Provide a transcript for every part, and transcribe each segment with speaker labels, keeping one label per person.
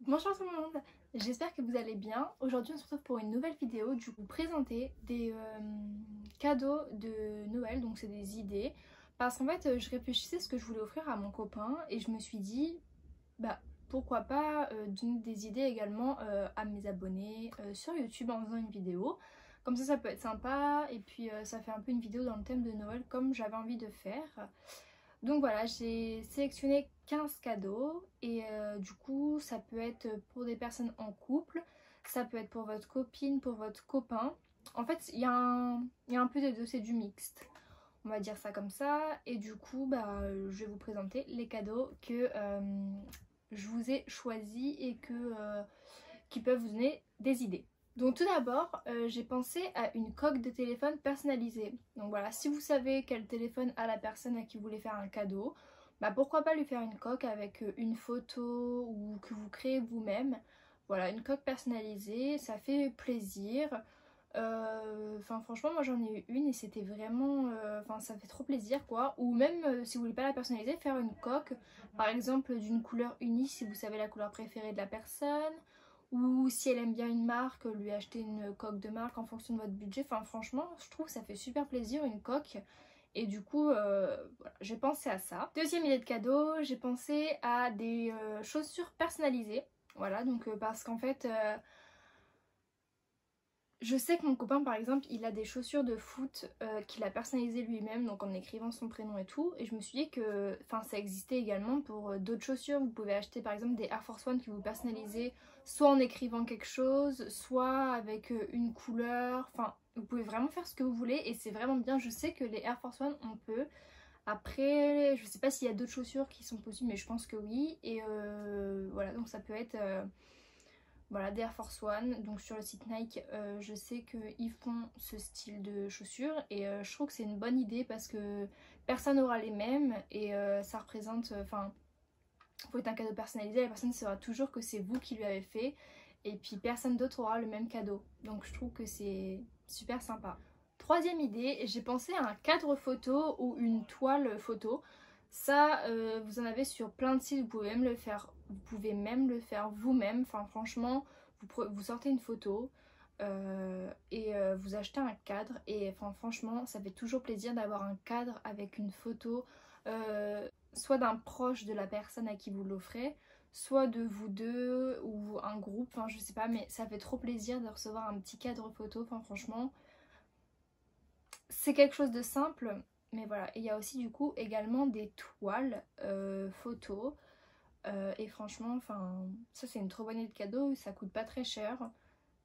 Speaker 1: Bonjour tout le monde, j'espère que vous allez bien. Aujourd'hui on se retrouve pour une nouvelle vidéo, du coup présenter des cadeaux de Noël, donc c'est des idées. Parce qu'en fait je réfléchissais à ce que je voulais offrir à mon copain et je me suis dit, bah pourquoi pas donner des idées également à mes abonnés sur YouTube en faisant une vidéo. Comme ça peut être sympa et puis ça fait un peu une vidéo dans le thème de Noël comme j'avais envie de faire. Donc voilà, j'ai sélectionné 15 cadeaux et du coup ça peut être pour des personnes en couple, ça peut être pour votre copine, pour votre copain. En fait il y a un peu des deux, c'est du mixte. On va dire ça comme ça et du coup je vais vous présenter les cadeaux que je vous ai choisis et qui peuvent vous donner des idées. Donc tout d'abord, j'ai pensé à une coque de téléphone personnalisée. Donc voilà, si vous savez quel téléphone a la personne à qui vous voulez faire un cadeau, bah pourquoi pas lui faire une coque avec une photo ou que vous créez vous-même. Voilà, une coque personnalisée, ça fait plaisir. Enfin franchement moi j'en ai eu une et c'était vraiment, enfin ça fait trop plaisir quoi. Ou même si vous voulez pas la personnaliser, faire une coque par exemple d'une couleur unie si vous savez la couleur préférée de la personne. Ou si elle aime bien une marque, lui acheter une coque de marque en fonction de votre budget. Enfin franchement je trouve que ça fait super plaisir une coque. Et du coup voilà, j'ai pensé à ça. Deuxième idée de cadeau, j'ai pensé à des chaussures personnalisées. Voilà donc parce qu'en fait je sais que mon copain par exemple il a des chaussures de foot qu'il a personnalisées lui-même, donc en écrivant son prénom et tout, et je me suis dit que ça existait également pour d'autres chaussures. Vous pouvez acheter par exemple des Air Force One que vous personnalisez soit en écrivant quelque chose, soit avec une couleur, enfin vous pouvez vraiment faire ce que vous voulez et c'est vraiment bien. Je sais que les Air Force One on peut, après je sais pas s'il y a d'autres chaussures qui sont possibles mais je pense que oui, et voilà donc ça peut être voilà, des Air Force One. Donc sur le site Nike, je sais qu'ils font ce style de chaussures et je trouve que c'est une bonne idée parce que personne n'aura les mêmes et ça représente, enfin, faut être un cadeau personnalisé, la personne saura toujours que c'est vous qui lui avez fait et puis personne d'autre aura le même cadeau. Donc je trouve que c'est super sympa. Troisième idée, j'ai pensé à un cadre photo ou une toile photo. Ça, vous en avez sur plein de sites, vous pouvez même le faire, vous-même. Enfin, franchement, vous sortez une photo et vous achetez un cadre. Et enfin, franchement, ça fait toujours plaisir d'avoir un cadre avec une photo, soit d'un proche de la personne à qui vous l'offrez, soit de vous deux ou un groupe. Enfin, je sais pas, mais ça fait trop plaisir de recevoir un petit cadre photo. Enfin, franchement, c'est quelque chose de simple. Mais voilà, et il y a aussi du coup également des toiles photos. Et franchement, enfin, ça c'est une trop bonne idée de cadeau, ça coûte pas très cher.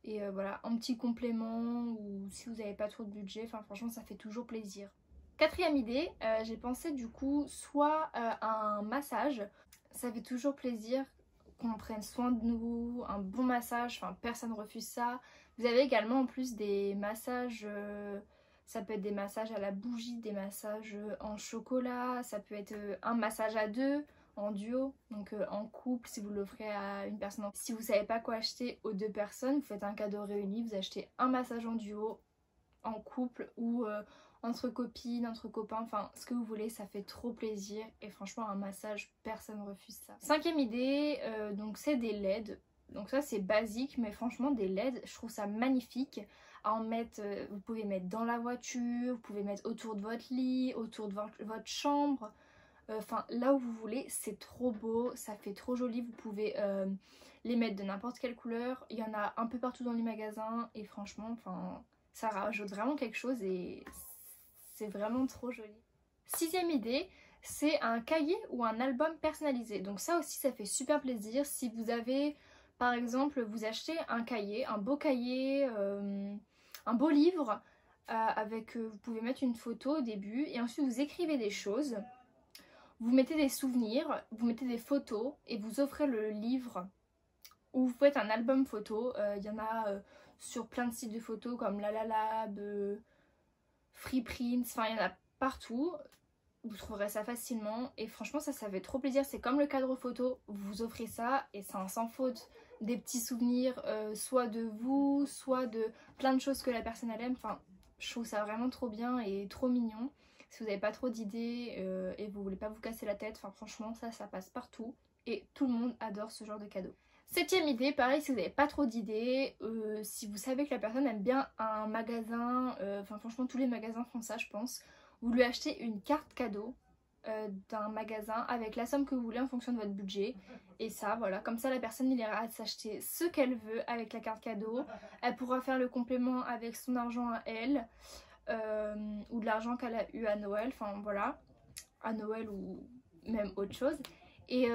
Speaker 1: Et voilà, un petit complément ou si vous n'avez pas trop de budget, enfin franchement ça fait toujours plaisir. Quatrième idée, j'ai pensé du coup soit un massage. Ça fait toujours plaisir qu'on prenne soin de nous, un bon massage, enfin personne ne refuse ça. Vous avez également en plus des massages, ça peut être des massages à la bougie, des massages en chocolat, ça peut être un massage à deux, en duo, donc en couple si vous l'offrez à une personne. Si vous savez pas quoi acheter aux deux personnes, vous faites un cadeau réuni, vous achetez un massage en duo, en couple ou entre copines, entre copains, enfin ce que vous voulez, ça fait trop plaisir et franchement un massage, personne ne refuse ça. Cinquième idée, donc c'est des LED. Donc ça c'est basique mais franchement des LED, je trouve ça magnifique à en mettre, vous pouvez mettre dans la voiture, vous pouvez mettre autour de votre lit, autour de votre chambre, enfin là où vous voulez, c'est trop beau, ça fait trop joli, vous pouvez les mettre de n'importe quelle couleur, il y en a un peu partout dans les magasins et franchement, enfin ça rajoute vraiment quelque chose et c'est vraiment trop joli. Sixième idée, c'est un cahier ou un album personnalisé. Donc ça aussi ça fait super plaisir si vous avez par exemple vous achetez un cahier, un beau cahier, un beau livre avec vous pouvez mettre une photo au début et ensuite vous écrivez des choses. Vous mettez des souvenirs, vous mettez des photos et vous offrez le livre ou vous faites un album photo. Il y en a sur plein de sites de photos comme Lalalab, Freeprints, enfin il y en a partout. Vous trouverez ça facilement et franchement ça fait trop plaisir. C'est comme le cadre photo, vous vous offrez ça et c'est un sans faute. Des petits souvenirs soit de vous, soit de plein de choses que la personne elle aime. Enfin je trouve ça vraiment trop bien et trop mignon. Si vous n'avez pas trop d'idées et vous voulez pas vous casser la tête, enfin franchement ça passe partout. et tout le monde adore ce genre de cadeau. Septième idée, pareil, si vous n'avez pas trop d'idées, si vous savez que la personne aime bien un magasin, enfin franchement tous les magasins font ça je pense, vous lui achetez une carte cadeau d'un magasin avec la somme que vous voulez en fonction de votre budget. Et ça, voilà, comme ça la personne il ira s'acheter ce qu'elle veut avec la carte cadeau. Elle pourra faire le complément avec son argent à elle, ou de l'argent qu'elle a eu à Noël, enfin voilà, à Noël ou même autre chose. Et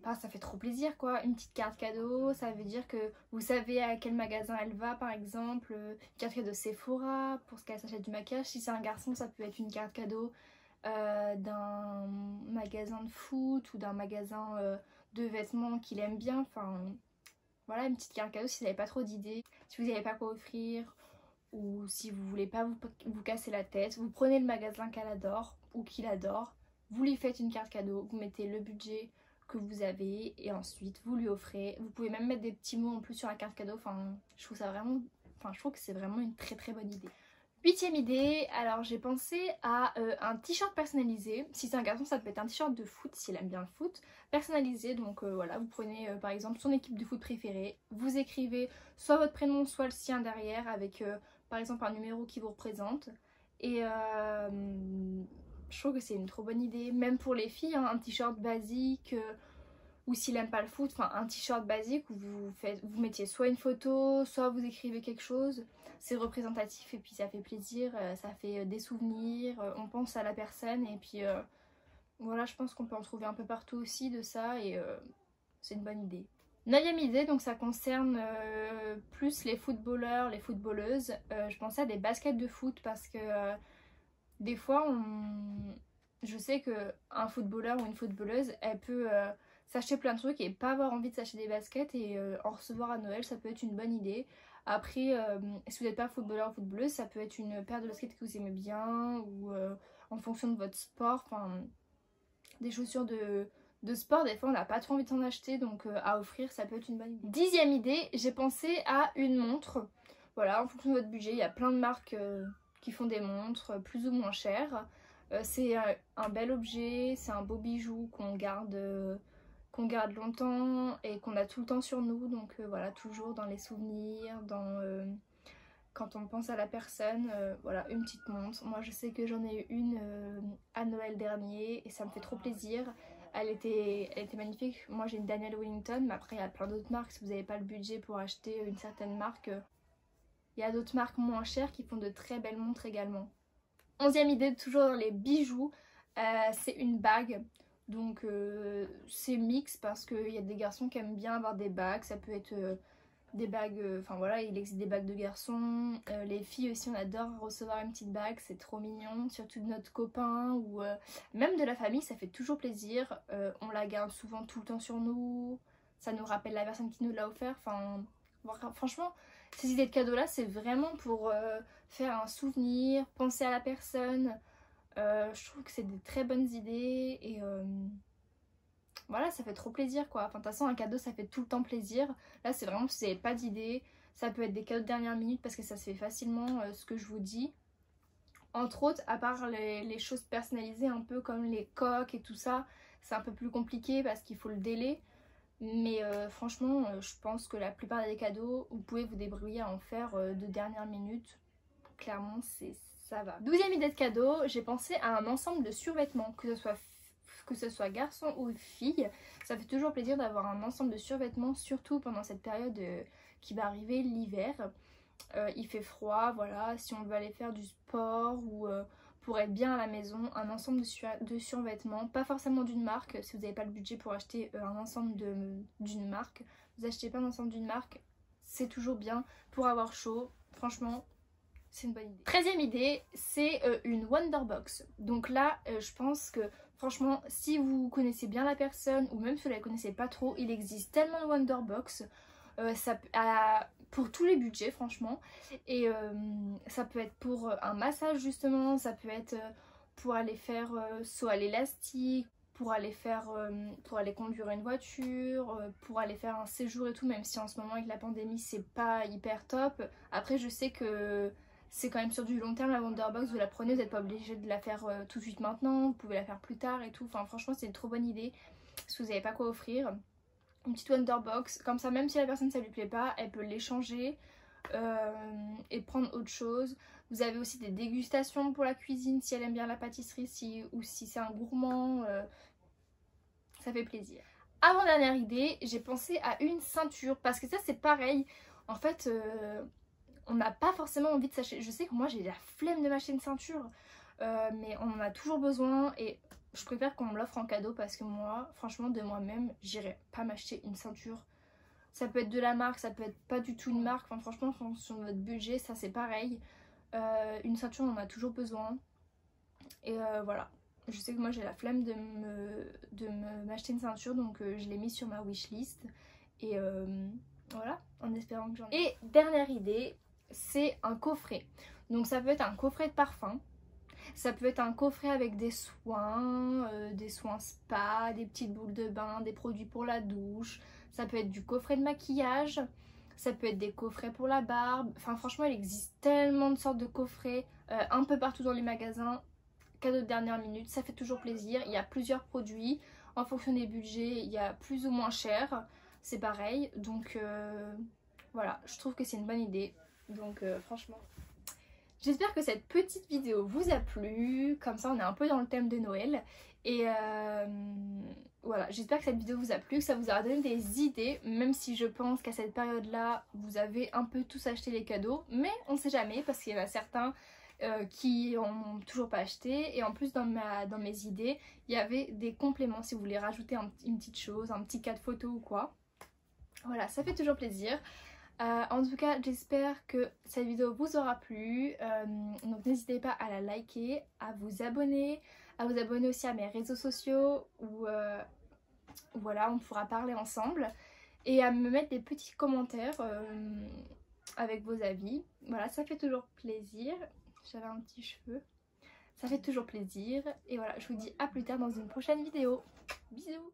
Speaker 1: ça fait trop plaisir quoi, une petite carte cadeau, ça veut dire que vous savez à quel magasin elle va par exemple, une carte cadeau Sephora pour ce qu'elle s'achète du maquillage. Si c'est un garçon ça peut être une carte cadeau d'un magasin de foot ou d'un magasin de vêtements qu'il aime bien. Enfin voilà, une petite carte cadeau si vous n'avez pas trop d'idées, si vous n'avez pas quoi offrir ou si vous voulez pas vous casser la tête, vous prenez le magasin qu'elle adore ou qu'il adore, vous lui faites une carte cadeau, vous mettez le budget que vous avez et ensuite vous lui offrez. Vous pouvez même mettre des petits mots en plus sur la carte cadeau, enfin je trouve ça vraiment, je trouve que c'est vraiment une très bonne idée. Huitième idée, alors j'ai pensé à un t-shirt personnalisé. Si c'est un garçon ça peut être un t-shirt de foot s'il aime bien le foot, personnalisé. Donc voilà, vous prenez par exemple son équipe de foot préférée, vous écrivez soit votre prénom soit le sien derrière avec par exemple un numéro qui vous représente. Et je trouve que c'est une trop bonne idée, même pour les filles, hein, un t-shirt basique. Ou s'il aime pas le foot, enfin un t-shirt basique où vous mettiez soit une photo, soit vous écrivez quelque chose. C'est représentatif et puis ça fait plaisir, ça fait des souvenirs, on pense à la personne et puis voilà, je pense qu'on peut en trouver un peu partout aussi de ça et c'est une bonne idée. Neuvième idée, donc ça concerne plus les footballeurs, les footballeuses. Je pensais à des baskets de foot parce que des fois je sais qu'un footballeur ou une footballeuse, elle peut s'acheter plein de trucs et pas avoir envie de s'acheter des baskets et en recevoir à Noël, ça peut être une bonne idée. Après, si vous n'êtes pas footballeur ou footballeuse, ça peut être une paire de baskets que vous aimez bien ou en fonction de votre sport, enfin des chaussures de sport, des fois on n'a pas trop envie de s'en acheter, donc à offrir ça peut être une bonne idée. Dixième idée, j'ai pensé à une montre. Voilà, en fonction de votre budget, il y a plein de marques qui font des montres plus ou moins chères. C'est un bel objet, c'est un beau bijou qu'on garde longtemps et qu'on a tout le temps sur nous, donc voilà, toujours dans les souvenirs, quand on pense à la personne, voilà, une petite montre. Moi je sais que j'en ai eu une à Noël dernier et ça me fait trop plaisir. Elle était magnifique. Moi j'ai une Daniel Wellington, mais après il y a plein d'autres marques. Si vous n'avez pas le budget pour acheter une certaine marque, il y a d'autres marques moins chères qui font de très belles montres également. Onzième idée, toujours dans les bijoux, c'est une bague. Donc c'est mix parce qu'il y a des garçons qui aiment bien avoir des bagues. Ça peut être des bagues, enfin voilà, il existe des bagues de garçons. Les filles aussi, on adore recevoir une petite bague, c'est trop mignon. Surtout de notre copain ou même de la famille, ça fait toujours plaisir. On la garde souvent tout le temps sur nous. Ça nous rappelle la personne qui nous l'a offert. Enfin, franchement, ces idées de cadeaux là, c'est vraiment pour faire un souvenir, penser à la personne. Je trouve que c'est des très bonnes idées et voilà, ça fait trop plaisir quoi. Enfin de toute façon un cadeau ça fait tout le temps plaisir. Là c'est vraiment si vous n'avez pas d'idée, ça peut être des cadeaux de dernière minute parce que ça se fait facilement ce que je vous dis. Entre autres, à part les choses personnalisées un peu comme les coques et tout ça, c'est un peu plus compliqué parce qu'il faut le délai. Mais franchement je pense que la plupart des cadeaux vous pouvez vous débrouiller à en faire de dernière minute. Clairement ça va. 12e idée de cadeau, j'ai pensé à un ensemble de survêtements, que ce soit garçon ou fille. Ça fait toujours plaisir d'avoir un ensemble de survêtements, surtout pendant cette période qui va arriver, l'hiver. Il fait froid, voilà, si on veut aller faire du sport ou pour être bien à la maison, un ensemble de survêtements, pas forcément d'une marque. Si vous n'avez pas le budget pour acheter un ensemble d'une marque, vous achetez pas un ensemble d'une marque, c'est toujours bien pour avoir chaud, franchement. C'est une bonne idée. 13e idée, c'est une Wonderbox. Donc là, je pense que franchement, si vous connaissez bien la personne ou même si vous ne la connaissez pas trop, il existe tellement de Wonderbox pour tous les budgets franchement. Et ça peut être pour un massage justement, ça peut être pour aller faire saut à l'élastique, pour aller conduire une voiture, pour aller faire un séjour et tout, même si en ce moment avec la pandémie c'est pas hyper top. Après je sais que c'est quand même sur du long terme la Wonderbox, vous la prenez, vous n'êtes pas obligé de la faire tout de suite maintenant, vous pouvez la faire plus tard et tout, enfin franchement c'est une trop bonne idée. si vous n'avez pas quoi offrir. Une petite Wonderbox, comme ça même si la personne ça lui plaît pas, elle peut l'échanger et prendre autre chose. Vous avez aussi des dégustations pour la cuisine si elle aime bien la pâtisserie ou si c'est un gourmand, ça fait plaisir. Avant-dernière idée, j'ai pensé à une ceinture parce que ça c'est pareil. En fait, on n'a pas forcément envie de s'acheter. Je sais que moi j'ai la flemme de m'acheter une ceinture, mais on en a toujours besoin et je préfère qu'on me l'offre en cadeau parce que moi, franchement, de moi-même, j'irai pas m'acheter une ceinture. Ça peut être de la marque, ça peut être pas du tout une marque. Enfin, franchement, en fonction de votre budget, ça c'est pareil. Une ceinture, on en a toujours besoin. Et voilà. Je sais que moi j'ai la flemme de m'acheter une ceinture, donc je l'ai mise sur ma wishlist. Et voilà, en espérant que j'en ai. Et dernière idée, c'est un coffret. Donc ça peut être un coffret de parfum. Ça peut être un coffret avec des soins spa, des petites boules de bain, des produits pour la douche. Ça peut être du coffret de maquillage. Ça peut être des coffrets pour la barbe. Enfin franchement, il existe tellement de sortes de coffrets un peu partout dans les magasins. Cadeau de dernière minute, ça fait toujours plaisir. Il y a plusieurs produits. En fonction des budgets, il y a plus ou moins cher. C'est pareil. Donc voilà, je trouve que c'est une bonne idée. Donc franchement... J'espère que cette petite vidéo vous a plu, comme ça on est un peu dans le thème de Noël. Et voilà, j'espère que cette vidéo vous a plu, que ça vous aura donné des idées, même si je pense qu'à cette période-là, vous avez un peu tous acheté les cadeaux. Mais on sait jamais, parce qu'il y en a certains qui n'ont toujours pas acheté. Et en plus dans mes idées, il y avait des compléments si vous voulez rajouter une petite chose, un petit cadre photo ou quoi. Voilà, ça fait toujours plaisir. En tout cas, j'espère que cette vidéo vous aura plu. Donc n'hésitez pas à la liker, à vous abonner aussi à mes réseaux sociaux où voilà, on pourra parler ensemble. Et à me mettre des petits commentaires avec vos avis. Voilà, ça fait toujours plaisir. J'avais un petit cheveu. Ça fait toujours plaisir. Et voilà, je vous dis à plus tard dans une prochaine vidéo. Bisous!